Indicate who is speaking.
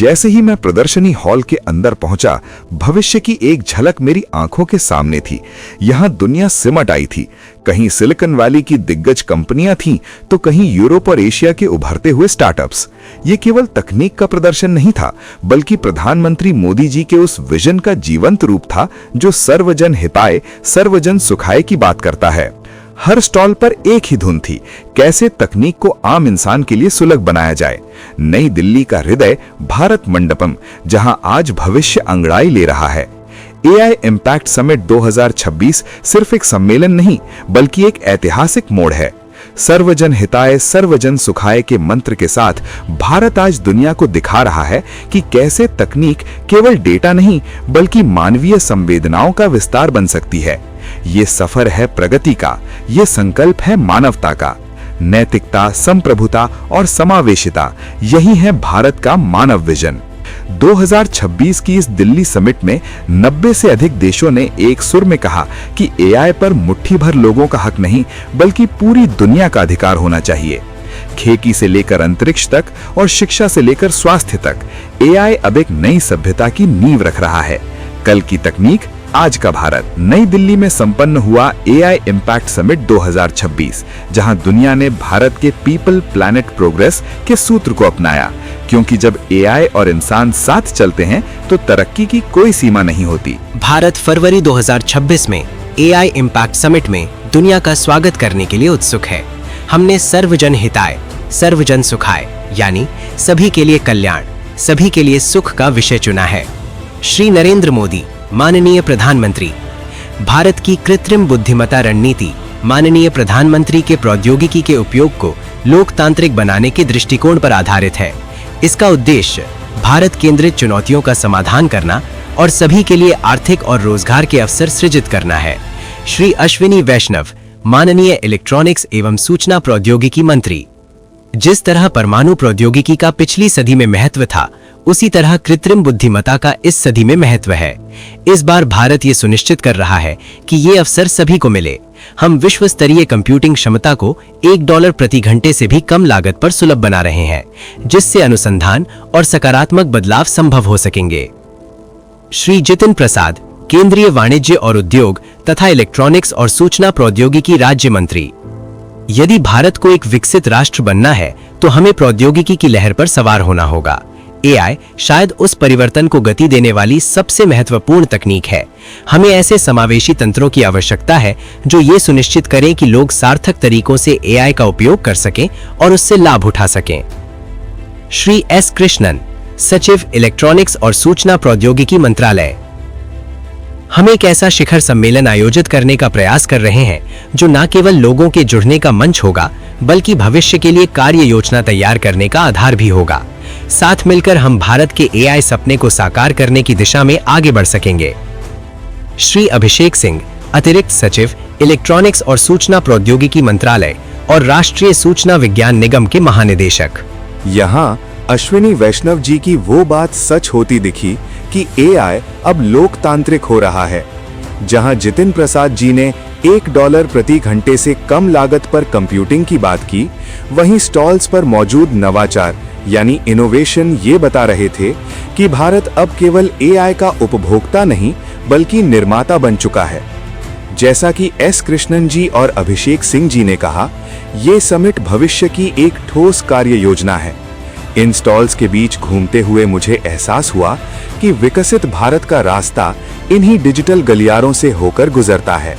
Speaker 1: जैसे ही मैं प्रदर्शनी हॉल के अंदर पहुंचा, भविष्य की एक झलक मेरी आंखों के सामने थी। यहां दुनिया सिमट आई थी। कहीं सिलिकॉन वैली की दिग्गज कंपनियां थीं, तो कहीं यूरोप और एशिया के उभरते हुए स्टार्टअप्स। ये केवल तकनीक का प्रदर्शन नहीं था, बल्कि प्रधानमंत्री मोदी जी के उस विजन का जीवंत रूप था जो सर्वजन हिताय सर्वजन सुखाय की बात करता है। हर स्टॉल पर एक ही धुन थी, कैसे तकनीक को आम इंसान के लिए सुलभ बनाया जाए। नई दिल्ली का हृदय भारत मंडपम, जहां आज भविष्य अंगड़ाई ले रहा है। AI इम्पैक्ट समिट 2026 सिर्फ एक सम्मेलन नहीं, बल्कि एक ऐतिहासिक मोड़ है। सर्वजन हिताय सर्वजन सुखाय के मंत्र के साथ भारत आज दुनिया को दिखा रहा है कि कैसे तकनीक केवल डेटा नहीं, बल्कि मानवीय संवेदनाओं का विस्तार बन सकती है। ये सफर है प्रगति का, ये संकल्प है मानवता का। नैतिकता, संप्रभुता और समावेशिता, यही है भारत का मानव विजन। 2026 की इस दिल्ली समिट में 90 से अधिक देशों ने एक सुर में कहा कि AI पर मुट्ठी भर लोगों का हक नहीं, बल्कि पूरी दुनिया का अधिकार होना चाहिए। खेती से लेकर अंतरिक्ष तक और शिक्षा से लेकर स्वास्थ्य तक, AI अब एक नई सभ्यता की नींव रख रहा है। कल की तकनीक, आज का भारत। नई दिल्ली में संपन्न हुआ AI इम्पैक्ट समिट 2026, जहां दुनिया ने भारत के पीपल प्लैनेट प्रोग्रेस के सूत्र को अपनाया, क्योंकि जब AI और इंसान साथ चलते हैं तो तरक्की की कोई सीमा नहीं होती।
Speaker 2: भारत फरवरी 2026 में AI इम्पैक्ट समिट में दुनिया का स्वागत करने के लिए उत्सुक है। हमने सर्वजन हिताय सर्वजन सुखाय, यानी सभी के लिए कल्याण, सभी के लिए सुख का विषय चुना है। श्री नरेंद्र मोदी माननीय प्रधानमंत्री। भारत की कृत्रिम बुद्धिमत्ता रणनीति माननीय प्रधानमंत्री के प्रौद्योगिकी के उपयोग को लोकतांत्रिक बनाने के दृष्टिकोण पर आधारित है। इसका उद्देश्य भारत केंद्रित चुनौतियों का समाधान करना और सभी के लिए आर्थिक और रोजगार के अवसर सृजित करना है। श्री अश्विनी वैष्णव माननीय इलेक्ट्रॉनिक्स एवं सूचना प्रौद्योगिकी मंत्री। जिस तरह परमाणु प्रौद्योगिकी का पिछली सदी में महत्व था, उसी तरह कृत्रिम बुद्धिमत्ता का इस सदी में महत्व है। इस बार भारत ये सुनिश्चित कर रहा है कि ये अवसर सभी को मिले। हम विश्व स्तरीय कंप्यूटिंग क्षमता को $1 प्रति घंटे से भी कम लागत पर सुलभ बना रहे हैं, जिससे अनुसंधान और सकारात्मक बदलाव संभव हो सकेंगे। श्री जितिन प्रसाद केंद्रीय वाणिज्य और उद्योग तथा इलेक्ट्रॉनिक्स और सूचना प्रौद्योगिकी राज्य मंत्री। यदि भारत को एक विकसित राष्ट्र बनना है, तो हमें प्रौद्योगिकी की लहर पर सवार होना होगा। AI शायद उस परिवर्तन को गति देने वाली सबसे महत्वपूर्ण तकनीक है। हमें ऐसे समावेशी तंत्रों की आवश्यकता है जो ये सुनिश्चित करें कि लोग सार्थक तरीकों से AI का उपयोग कर सकें और उससे लाभ उठा सकें। श्री S कृष्णन, सचिव इलेक्ट्रॉनिक्स और सूचना प्रौद्योगिकी मंत्रालय। हम एक ऐसा शिखर सम्मेलन आयोजित करने का प्रयास कर रहे हैं जो न केवल लोगों के जुड़ने का मंच होगा, बल्कि भविष्य के लिए कार्य योजना तैयार करने का आधार भी होगा। साथ मिलकर हम भारत के AI सपने को साकार करने की दिशा में आगे बढ़ सकेंगे। श्री अभिषेक सिंह, अतिरिक्त सचिव इलेक्ट्रॉनिक्स और सूचना प्रौद्योगिकी मंत्रालय और राष्ट्रीय सूचना विज्ञान निगम के महानिदेशक।
Speaker 3: यहाँ अश्विनी वैष्णव जी की वो बात सच होती दिखी कि AI अब लोकतांत्रिक हो रहा है। जहां जितिन प्रसाद जी ने $1 प्रति घंटे से कम लागत पर कंप्यूटिंग की बात की, वहीं स्टॉल्स पर मौजूद नवाचार यानी इनोवेशन ये बता रहे थे कि भारत अब केवल AI का उपभोक्ता नहीं, बल्कि निर्माता बन चुका है। जैसा कि S कृष्णन जी और अभिषेक सिंह जी ने कहा, ये समिट भविष्य की एक ठोस कार्य योजना है। इन स्टॉल्स के बीच घूमते हुए मुझे एहसास हुआ कि विकसित भारत का रास्ता इन्हीं डिजिटल गलियारों से होकर गुजरता है।